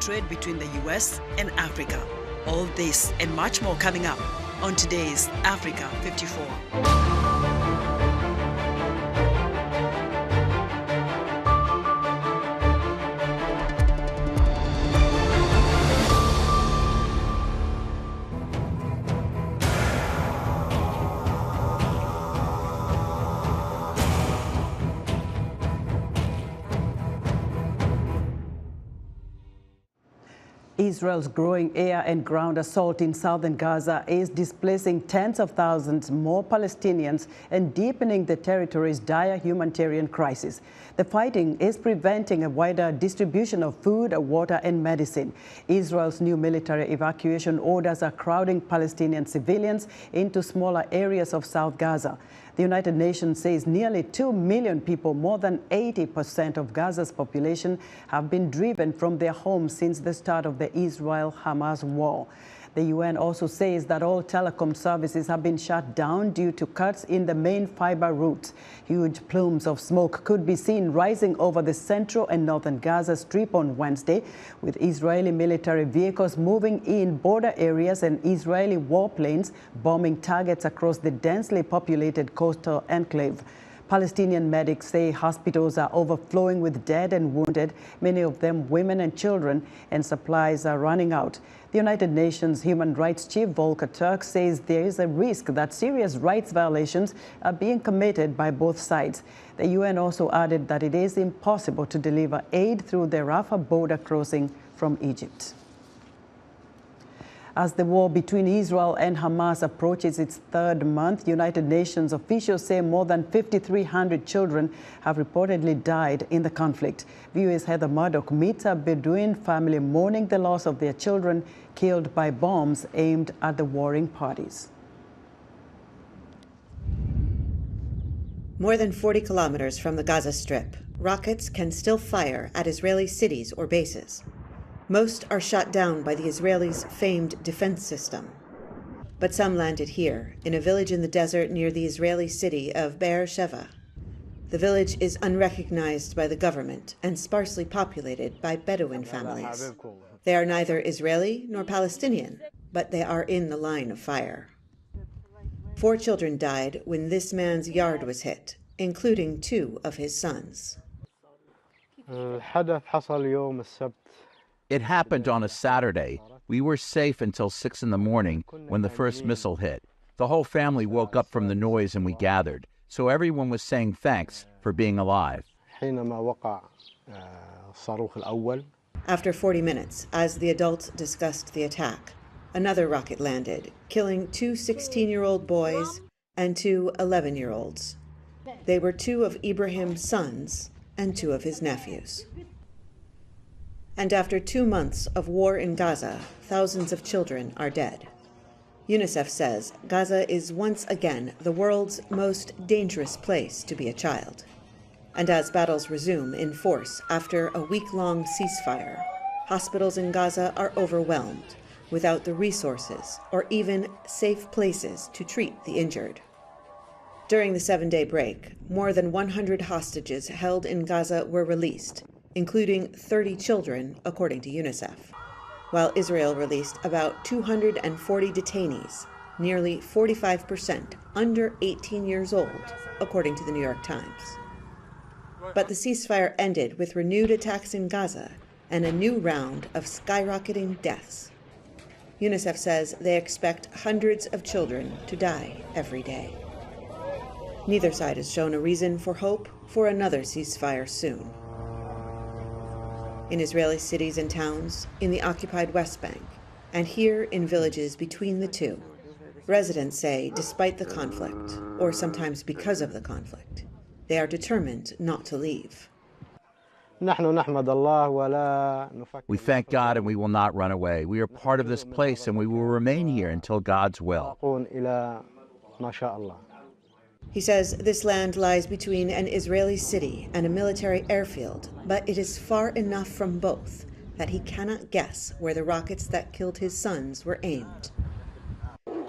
trade between the US and Africa. All this and much more coming up on today's Africa 54. Israel's growing air and ground assault in southern Gaza is displacing tens of thousands more Palestinians and deepening the territory's dire humanitarian crisis. The fighting is preventing a wider distribution of food, water and medicine. Israel's new military evacuation orders are crowding Palestinian civilians into smaller areas of South Gaza. The United Nations says nearly 2 million people, more than 80% of Gaza's population, have been driven from their homes since the start of the Israel-Hamas war. The UN also says that all telecom services have been shut down due to cuts in the main fiber routes. Huge plumes of smoke could be seen rising over the central and northern Gaza Strip on Wednesday, with Israeli military vehicles moving in border areas and Israeli warplanes bombing targets across the densely populated coastal enclave. Palestinian medics say hospitals are overflowing with dead and wounded, many of them women and children, and supplies are running out. The United Nations Human Rights Chief Volker Turk says there is a risk that serious rights violations are being committed by both sides. The UN also added that it is impossible to deliver aid through the Rafah border crossing from Egypt. As the war between Israel and Hamas approaches its third month, United Nations officials say more than 5,300 children have reportedly died in the conflict. VOA's Heather Murdoch meets a Bedouin family mourning the loss of their children killed by bombs aimed at the warring parties. More than 40 kilometers from the Gaza Strip, rockets can still fire at Israeli cities or bases. Most are shot down by the Israelis' famed defense system. But some landed here, in a village in the desert near the Israeli city of Be'er Sheva. The village is unrecognized by the government and sparsely populated by Bedouin families. They are neither Israeli nor Palestinian, but they are in the line of fire. 4 children died when this man's yard was hit, including 2 of his sons. It happened on a Saturday. We were safe until 6 in the morning when the first missile hit. The whole family woke up from the noise and we gathered. So everyone was saying thanks for being alive. After 40 minutes, as the adults discussed the attack, another rocket landed, killing 2 16-year-old boys and 2 11-year-olds. They were 2 of Ibrahim's sons and 2 of his nephews. And after 2 months of war in Gaza, thousands of children are dead. UNICEF says Gaza is once again the world's most dangerous place to be a child. And as battles resume in force after a week-long ceasefire, hospitals in Gaza are overwhelmed, without the resources or even safe places to treat the injured. During the 7-day break, more than 100 hostages held in Gaza were released, including 30 children, according to UNICEF, while Israel released about 240 detainees, nearly 45% under 18 years old, according to the New York Times. But the ceasefire ended with renewed attacks in Gaza and a new round of skyrocketing deaths. UNICEF says they expect hundreds of children to die every day. Neither side has shown a reason for hope for another ceasefire soon. In Israeli cities and towns, in the occupied West Bank, and here in villages between the two, residents say despite the conflict, or sometimes because of the conflict, they are determined not to leave. We thank God and we will not run away. We are part of this place and we will remain here until God's will. He says this land lies between an Israeli city and a military airfield, but it is far enough from both that he cannot guess where the rockets that killed his sons were aimed.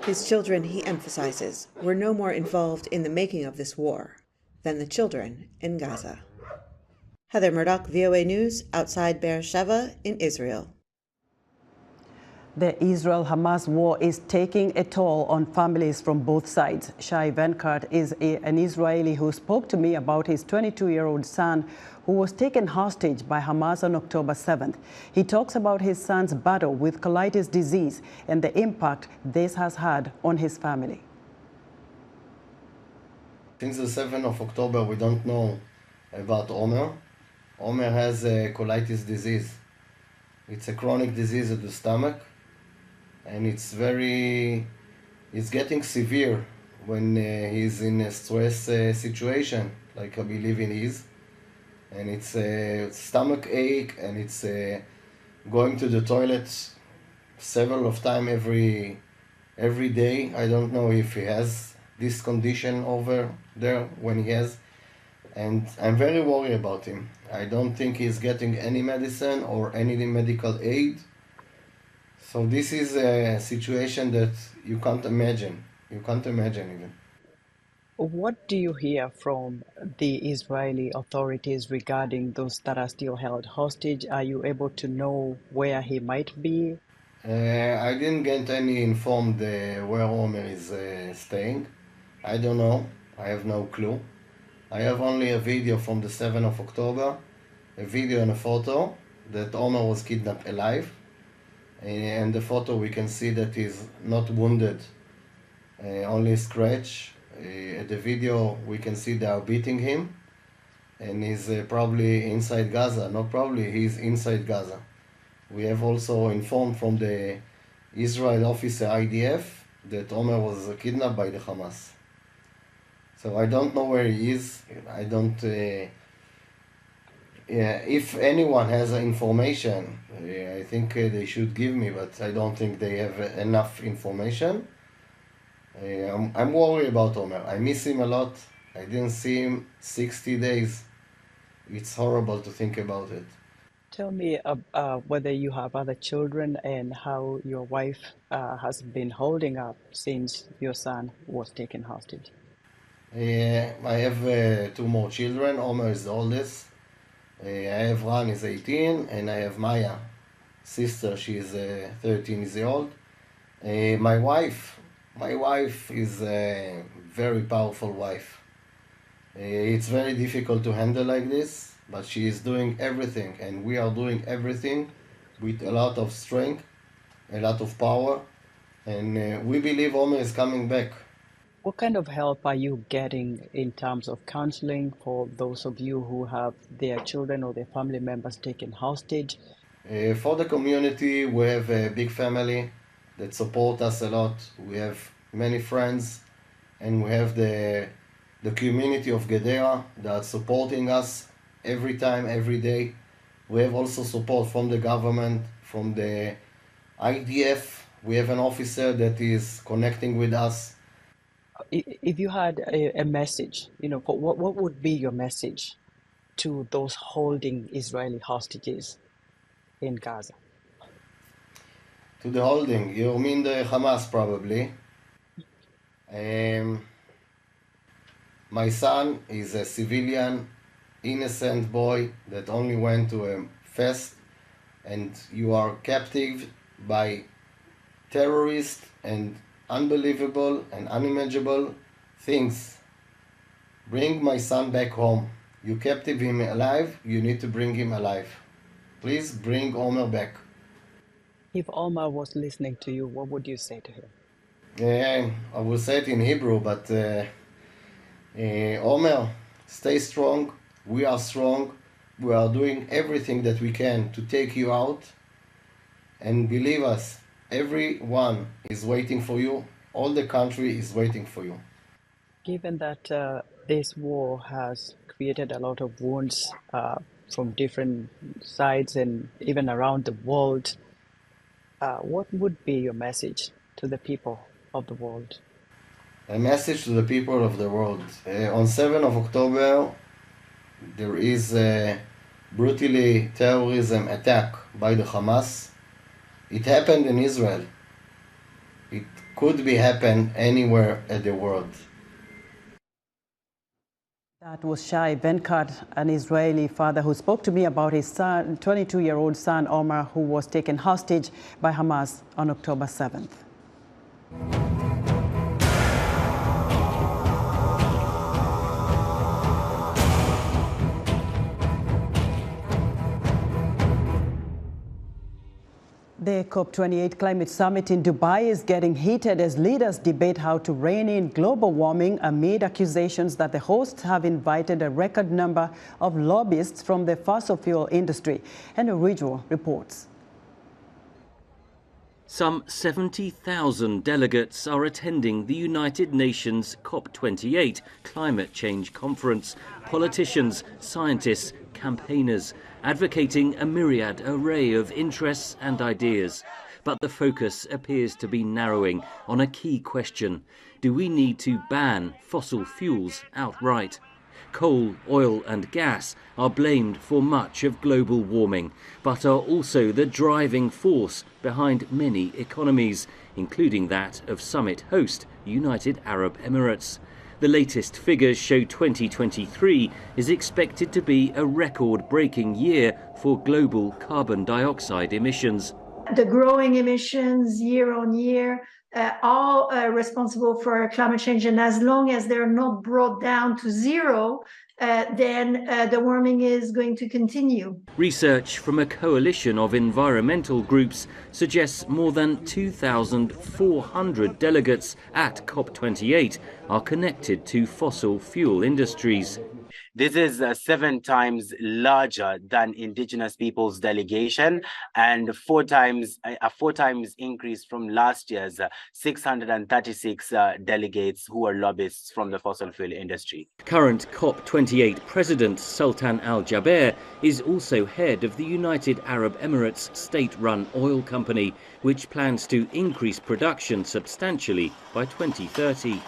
His children, he emphasizes, were no more involved in the making of this war than the children in Gaza. Heather Murdoch, VOA News, outside Be'er Sheva in Israel. The Israel-Hamas war is taking a toll on families from both sides. Shai Wenkert is an Israeli who spoke to me about his 22-year-old son who was taken hostage by Hamas on October 7th. He talks about his son's battle with colitis disease and the impact this has had on his family. Since the 7th of October, we don't know about Omer. Omer has a colitis disease. It's a chronic disease of the stomach, and it's getting severe when he's in a stress situation, like I believe he is. And it's a stomach ache, and it's going to the toilet several of times every day. I don't know if he has this condition over there when he has. And I'm very worried about him. I don't think he's getting any medicine or any medical aid. So this is a situation that you can't imagine. You can't imagine even. What do you hear from the Israeli authorities regarding those that are still held hostage? Are you able to know where he might be? I didn't get any informed where Omer is staying. I don't know. I have no clue. I have only a video from the 7th of October, a video and a photo that Omer was kidnapped alive. And the photo we can see that he's not wounded, only scratch. At the video we can see they are beating him, and he's probably inside Gaza. Not probably, he's inside Gaza. We have also informed from the Israel officer IDF that Omer was kidnapped by the Hamas. So I don't know where he is. I don't. If anyone has information, I think they should give me, but I don't think they have enough information. I'm worried about Omer. I miss him a lot. I didn't see him 60 days. It's horrible to think about it. Tell me whether you have other children and how your wife has been holding up since your son was taken hostage. I have 2 more children. Omer is the oldest. I have Ran, is 18, and I have Maya, sister. She is 13 years old. My wife is a very powerful wife. It's very difficult to handle like this, but she is doing everything, and we are doing everything with a lot of strength, a lot of power, and we believe Omer is coming back. What kind of help are you getting in terms of counseling for those of you who have their children or their family members taken hostage? For the community, we have a big family that support us a lot. We have many friends, and we have the community of Gaither that are supporting us every time, every day. We have also support from the government, from the IDF. We have an officer that is connecting with us. If you had a message, what would be your message to those holding Israeli hostages in Gaza? To the holding, you mean the Hamas probably. My son is a civilian, innocent boy that only went to a fest, and you are captive by terrorists and unbelievable and unimaginable things. Bring my son back home. You captive him alive, you need to bring him alive. Please bring Omer back. If Omar was listening to you, what would you say to him? I will say it in Hebrew, but Omer, stay strong. We are strong. We are doing everything that we can to take you out. And believe us, everyone is waiting for you. All the country is waiting for you. Given that this war has created a lot of wounds from different sides and even around the world, what would be your message to the people of the world? A message to the people of the world. On 7th of October, there is a brutally terrorism attack by the Hamas. It happened in Israel. It could be happen anywhere in the world. That was Shai Wenkert, an Israeli father who spoke to me about his son, 22-year-old son Omar, who was taken hostage by Hamas on October 7th. The COP28 climate summit in Dubai is getting heated as leaders debate how to rein in global warming amid accusations that the hosts have invited a record number of lobbyists from the fossil fuel industry. Henry Ridgewell reports. Some 70,000 delegates are attending the United Nations COP28 climate change conference. Politicians, scientists, campaigners, advocating a myriad array of interests and ideas. But the focus appears to be narrowing on a key question. Do we need to ban fossil fuels outright? Coal, oil and gas are blamed for much of global warming, but are also the driving force behind many economies, including that of summit host United Arab Emirates. The latest figures show 2023 is expected to be a record-breaking year for global carbon dioxide emissions. The growing emissions year on year are responsible for climate change, and as long as they're not brought down to zero, then the warming is going to continue. Research from a coalition of environmental groups suggests more than 2,400 delegates at COP28 are connected to fossil fuel industries. This is 7 times larger than Indigenous peoples' delegation and a 4 times increase from last year's 636 delegates who are lobbyists from the fossil fuel industry. Current COP28 President Sultan Al Jaber is also head of the United Arab Emirates state-run oil company, which plans to increase production substantially by 2030.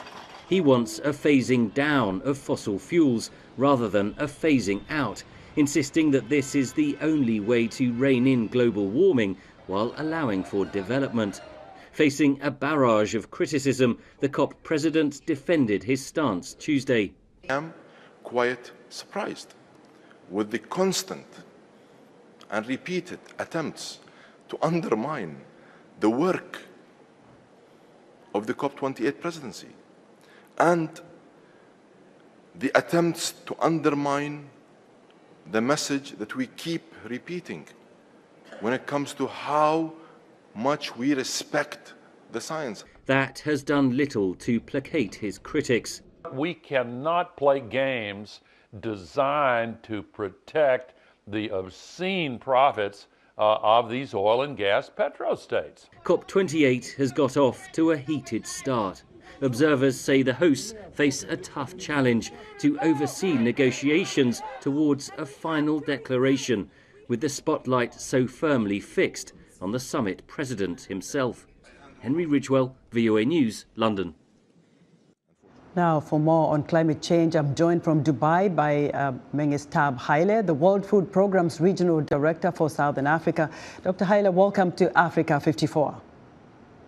He wants a phasing down of fossil fuels rather than a phasing out, insisting that this is the only way to rein in global warming while allowing for development. Facing a barrage of criticism, the COP president defended his stance Tuesday. I am quite surprised with the constant and repeated attempts to undermine the work of the COP28 presidency and the attempts to undermine the message that we keep repeating when it comes to how much we respect the science. That has done little to placate his critics. We cannot play games designed to protect the obscene profits of these oil and gas petrostates. COP28 has got off to a heated start. Observers say the hosts face a tough challenge to oversee negotiations towards a final declaration, with the spotlight so firmly fixed on the summit president himself. Henry Ridgewell, VOA News, London. Now, for more on climate change, I'm joined from Dubai by Mengistab Haile, the World Food Programme's Regional Director for Southern Africa. Dr. Haile, welcome to Africa 54.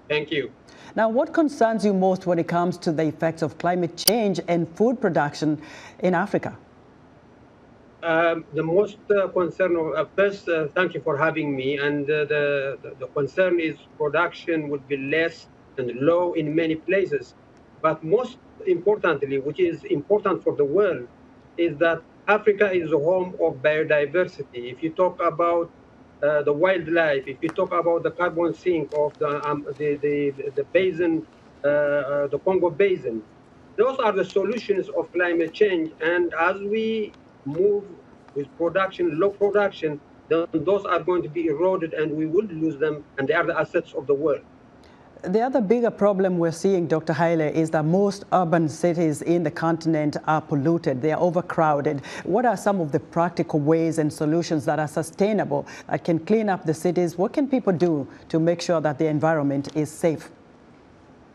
Thank you. Now, what concerns you most when it comes to the effects of climate change and food production in Africa? The most concern, first, thank you for having me. And the concern is production would be less and low in many places. But most importantly, which is important for the world, is that Africa is the home of biodiversity. If you talk about the wildlife, if you talk about the carbon sink of the basin, the Congo basin, those are the solutions of climate change. And as we move with production, low production, then those are going to be eroded and we will lose them, and they are the assets of the world. The other bigger problem we're seeing, Dr. Haile, is that most urban cities in the continent are polluted. They are overcrowded. What are some of the practical ways and solutions that are sustainable, that can clean up the cities? What can people do to make sure that the environment is safe?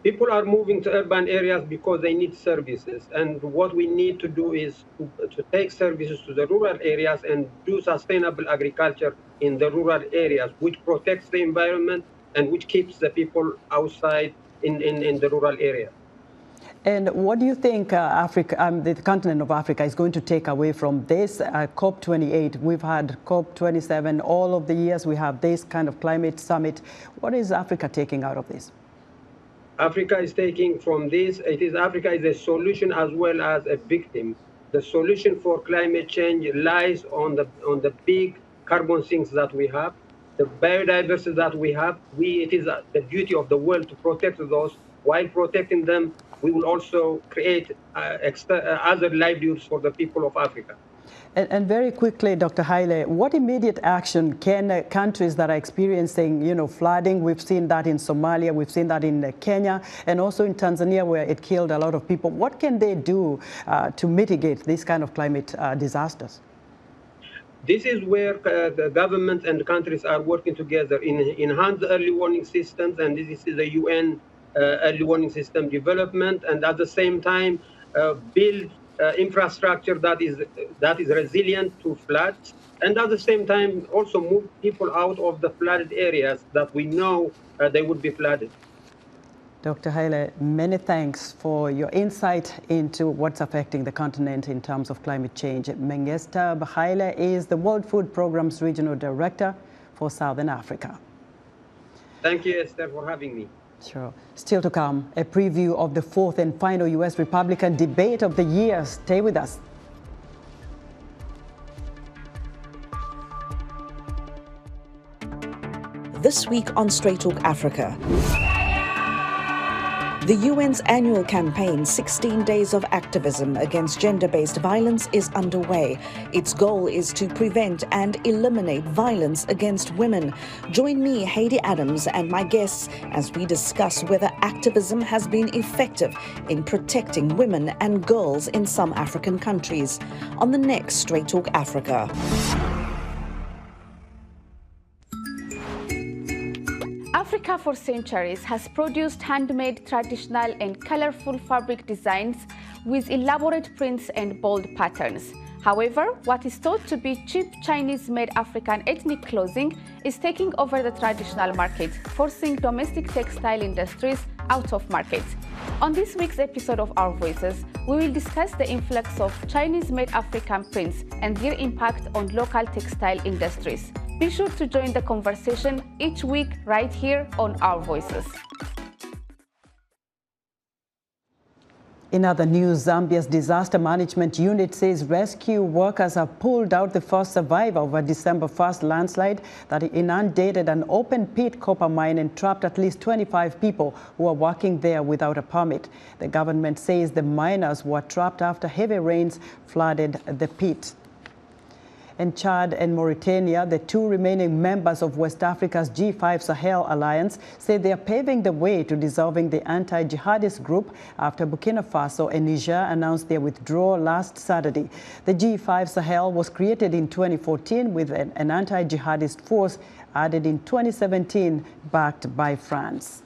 People are moving to urban areas because they need services. And what we need to do is to take services to the rural areas and do sustainable agriculture in the rural areas, which protects the environment and which keeps the people outside in the rural area. And what do you think the continent of Africa is going to take away from this COP28? We've had COP27 all of the years. We have this kind of climate summit. What is Africa taking out of this? Africa is taking from this, Africa is a solution as well as a victim. The solution for climate change lies on the big carbon sinks that we have, the biodiversity that we have. It is the duty of the world to protect those. While protecting them, we will also create other livelihoods for the people of Africa. And very quickly, Dr. Haile, what immediate action can countries that are experiencing, flooding, we've seen that in Somalia, we've seen that in Kenya, and also in Tanzania where it killed a lot of people, what can they do to mitigate these kind of climate disasters? This is where the governments and countries are working together in enhance early warning systems, and this is the UN early warning system development, and at the same time build infrastructure that is resilient to floods, and at the same time also move people out of the flooded areas that we know they would be flooded. Dr. Haile, many thanks for your insight into what's affecting the continent in terms of climate change. Mengistu Haile is the World Food Programme's Regional Director for Southern Africa. Thank you, Esther, for having me. Sure. Still to come, a preview of the fourth and final U.S. Republican debate of the year. Stay with us. This week on Straight Talk Africa. The UN's annual campaign, 16 Days of Activism Against Gender-Based Violence, is underway. Its goal is to prevent and eliminate violence against women. Join me, Haiti Adams, and my guests as we discuss whether activism has been effective in protecting women and girls in some African countries. On the next Straight Talk Africa. Africa for centuries has produced handmade, traditional and colorful fabric designs with elaborate prints and bold patterns. However, what is thought to be cheap Chinese-made African ethnic clothing is taking over the traditional market, forcing domestic textile industries out of market. On this week's episode of Our Voices, we will discuss the influx of Chinese-made African prints and their impact on local textile industries. Be sure to join the conversation each week right here on Our Voices. In other news, Zambia's disaster management unit says rescue workers have pulled out the first survivor of a December 1st landslide that inundated an open-pit copper mine and trapped at least 25 people who were working there without a permit. The government says the miners were trapped after heavy rains flooded the pit. In Chad and Mauritania, the two remaining members of West Africa's G5 Sahel alliance say they are paving the way to dissolving the anti-jihadist group after Burkina Faso and Niger announced their withdrawal last Saturday. The G5 Sahel was created in 2014 with an anti-jihadist force added in 2017, backed by France.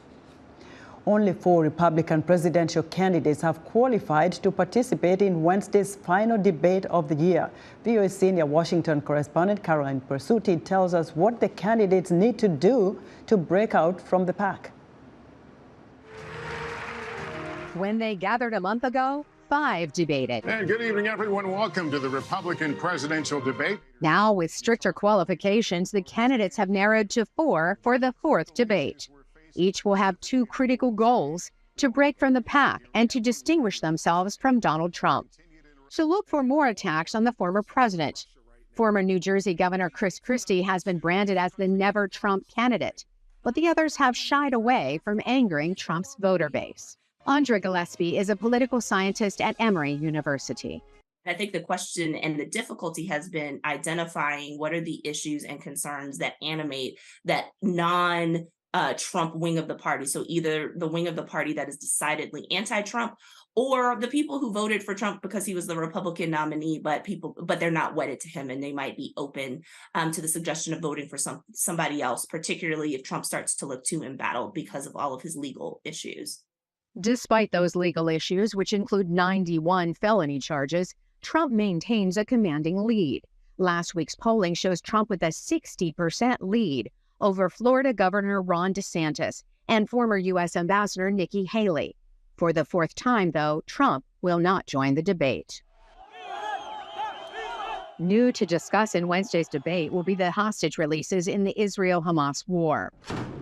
Only 4 Republican presidential candidates have qualified to participate in Wednesday's final debate of the year. VOA senior Washington correspondent Caroline Persutti tells us what the candidates need to do to break out from the pack. When they gathered a month ago, 5 debated. And good evening, everyone. Welcome to the Republican presidential debate. Now, with stricter qualifications, the candidates have narrowed to 4 for the 4th debate. Each will have 2 critical goals: to break from the pack and to distinguish themselves from Donald Trump. So look for more attacks on the former president. Former New Jersey Governor Chris Christie has been branded as the never Trump candidate, but the others have shied away from angering Trump's voter base. Andra Gillespie is a political scientist at Emory University. I think the question and the difficulty has been identifying what are the issues and concerns that animate that Trump wing of the party. So either the wing of the party that is decidedly anti-Trump, or the people who voted for Trump because he was the Republican nominee, but they're not wedded to him and they might be open to the suggestion of voting for somebody else, particularly if Trump starts to look too embattled because of all of his legal issues. Despite those legal issues, which include 91 felony charges, Trump maintains a commanding lead. Last week's polling shows Trump with a 60% lead over Florida Governor Ron DeSantis and former U.S. Ambassador Nikki Haley. For the fourth time, though, Trump will not join the debate. New to discuss in Wednesday's debate will be the hostage releases in the Israel-Hamas war.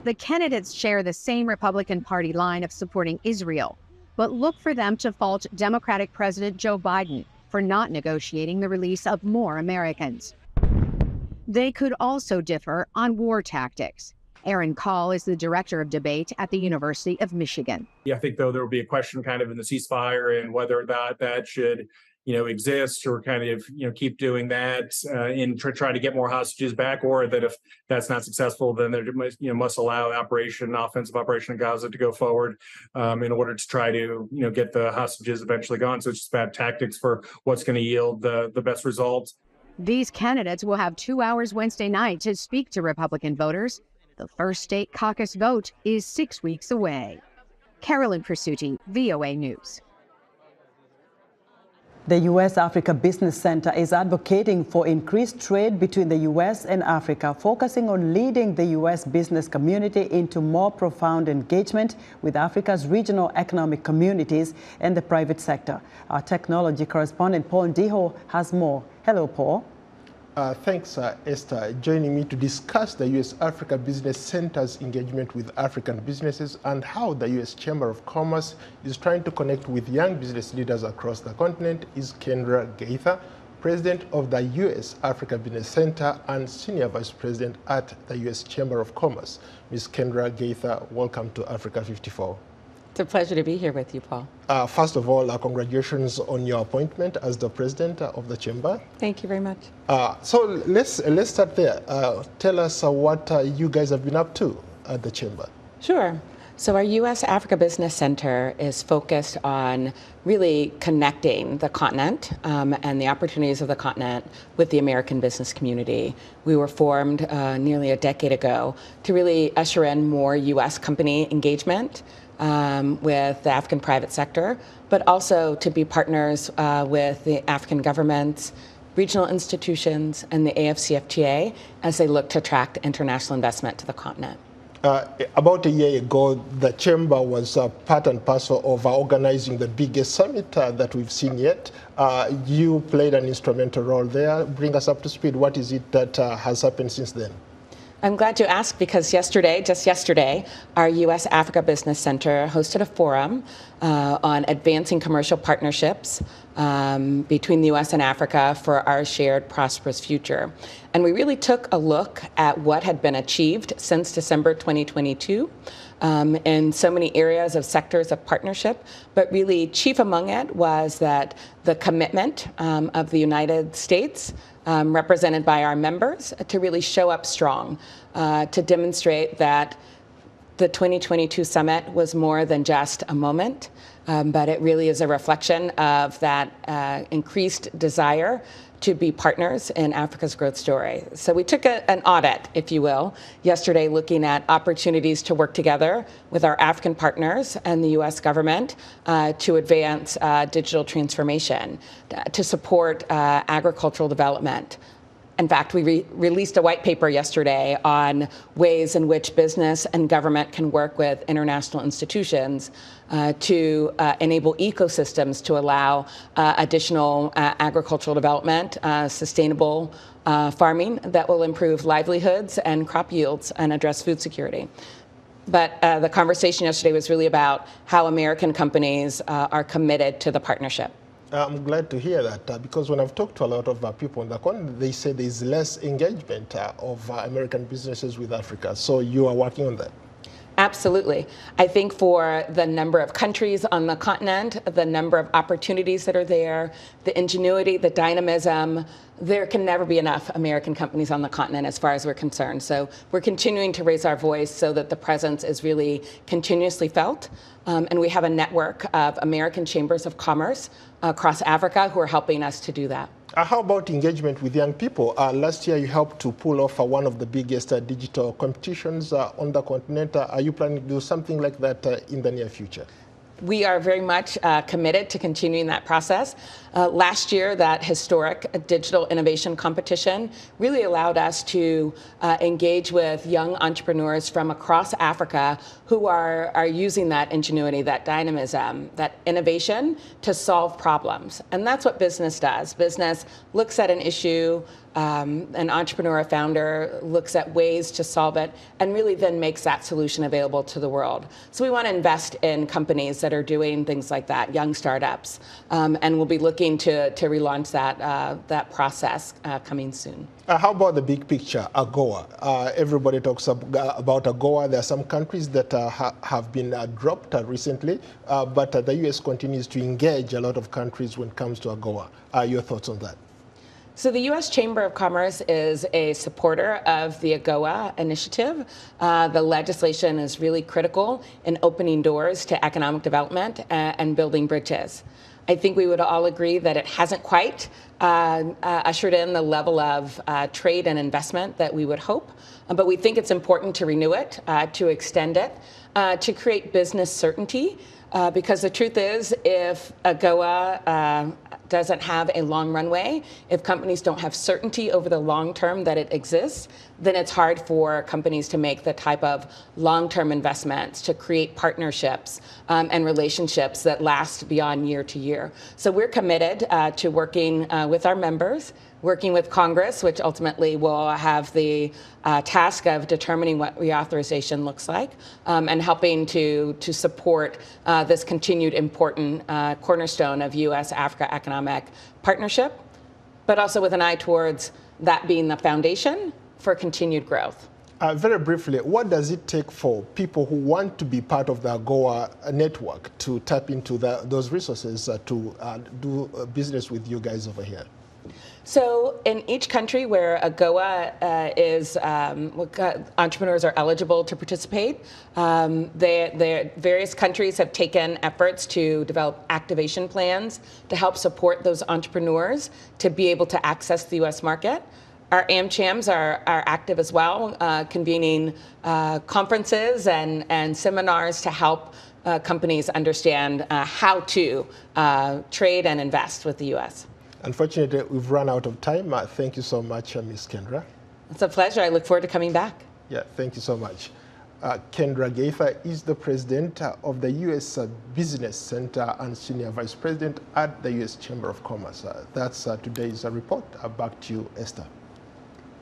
The candidates share the same Republican Party line of supporting Israel, but look for them to fault Democratic President Joe Biden for not negotiating the release of more Americans. They could also differ on war tactics. Aaron Call is the director of debate at the University of Michigan. Yeah, I think, though, there will be a question kind of in the ceasefire and whether or not that should, exist or kind of, keep doing that and try to get more hostages back, or that if that's not successful, then there must allow offensive operation in Gaza to go forward in order to try to, get the hostages eventually gone. So it's just bad tactics for what's going to yield the best results. These candidates will have 2 hours Wednesday night to speak to Republican voters. The first state caucus vote is 6 weeks away. Carolyn Persutti, VOA News. The U.S. Africa Business Center is advocating for increased trade between the U.S. and Africa, focusing on leading the U.S. business community into more profound engagement with Africa's regional economic communities and the private sector. Our technology correspondent Paul Ndiho has more. Hello, Paul. Thanks, Esther. Joining me to discuss the U.S. Africa Business Center's engagement with African businesses and how the U.S. Chamber of Commerce is trying to connect with young business leaders across the continent is Kendra Gaither, President of the U.S. Africa Business Center and Senior Vice President at the U.S. Chamber of Commerce. Ms. Kendra Gaither, welcome to Africa 54. It's a pleasure to be here with you, Paul. First of all, congratulations on your appointment as the president of the chamber. Thank you very much. So let's start there. Tell us what you guys have been up to at the chamber. Sure. So our U.S. Africa Business Center is focused on really connecting the continent and the opportunities of the continent with the American business community. We were formed nearly a decade ago to really usher in more U.S. company engagement with the African private sector, but also to be partners with the African governments, regional institutions, and the AFCFTA as they look to attract international investment to the continent. About a year ago, the chamber was part and parcel of organizing the biggest summit that we've seen yet. You played an instrumental role there. Bring us up to speed. What is it that has happened since then? I'm glad you asked, because just yesterday, our U.S. Africa Business Center hosted a forum on advancing commercial partnerships between the U.S. and Africa for our shared prosperous future. And we really took a look at what had been achieved since December 2022 in so many areas of sectors of partnership, but really chief among it was that the commitment of the United States, represented by our members, to really show up strong, to demonstrate that the 2022 summit was more than just a moment, but it really is a reflection of that increased desire to be partners in Africa's growth story. So we took an audit, if you will, yesterday, looking at opportunities to work together with our African partners and the U.S. government to advance digital transformation, to support agricultural development. In fact, we released a white paper yesterday on ways in which business and government can work with international institutions to enable ecosystems to allow additional agricultural development, sustainable farming that will improve livelihoods and crop yields and address food security. But the conversation yesterday was really about how American companies are committed to the partnership. I'm glad to hear that because when I've talked to a lot of people on the continent, they say there's less engagement of American businesses with Africa. So you are working on that? Absolutely. I think for the number of countries on the continent, the number of opportunities that are there, the ingenuity, the dynamism, there can never be enough American companies on the continent as far as we're concerned. So we're continuing to raise our voice so that the presence is really continuously felt. And we have a network of American chambers of commerce across Africa who are helping us to do that. How about engagement with young people? Last year, you helped to pull off one of the biggest digital competitions on the continent. Are you planning to do something like that in the near future? We are very much committed to continuing that process. Last year, that historic digital innovation competition really allowed us to engage with young entrepreneurs from across Africa who are using that ingenuity, that dynamism, that innovation to solve problems. And that's what business does. Business looks at an issue, an entrepreneur, a founder looks at ways to solve it and really then makes that solution available to the world. So we want to invest in companies that are doing things like that, young startups, and we'll be looking to relaunch that process coming soon. How about the big picture, AGOA? Everybody talks about AGOA. There are some countries that have been dropped recently, but the U.S. continues to engage a lot of countries when it comes to AGOA. Your thoughts on that? So the U.S. Chamber of Commerce is a supporter of the AGOA initiative. The legislation is really critical in opening doors to economic development and building bridges. I think we would all agree that it hasn't quite ushered in the level of trade and investment that we would hope, but we think it's important to renew it, to extend it, to create business certainty, because the truth is, if AGOA doesn't have a long runway, if companies don't have certainty over the long term that it exists, then it's hard for companies to make the type of long-term investments, to create partnerships and relationships that last beyond year to year. So we're committed to working with our members, working with Congress, which ultimately will have the task of determining what reauthorization looks like, and helping to support this continued important cornerstone of U.S.-Africa economic partnership, but also with an eye towards that being the foundation for continued growth. Very briefly, what does it take for people who want to be part of the AGOA network to tap into those resources to do business with you guys over here? So in each country where AGOA is, entrepreneurs are eligible to participate, various countries have taken efforts to develop activation plans to help support those entrepreneurs to be able to access the U.S. market. Our AmChams are active as well, convening conferences and seminars to help companies understand how to trade and invest with the U.S. Unfortunately, we've run out of time. Thank you so much, Ms. Kendra. It's a pleasure. I look forward to coming back. Yeah, thank you so much. Kendra Gaither is the president of the U.S. Business Center and senior vice president at the U.S. Chamber of Commerce. That's today's report. Back to you, Esther.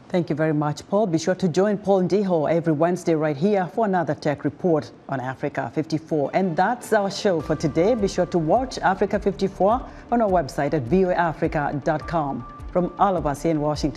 Thank you very much, Paul. Be sure to join Paul Ndiho every Wednesday right here for another tech report on Africa 54. And that's our show for today. Be sure to watch Africa 54 on our website at voaafrica.com. From all of us here in Washington,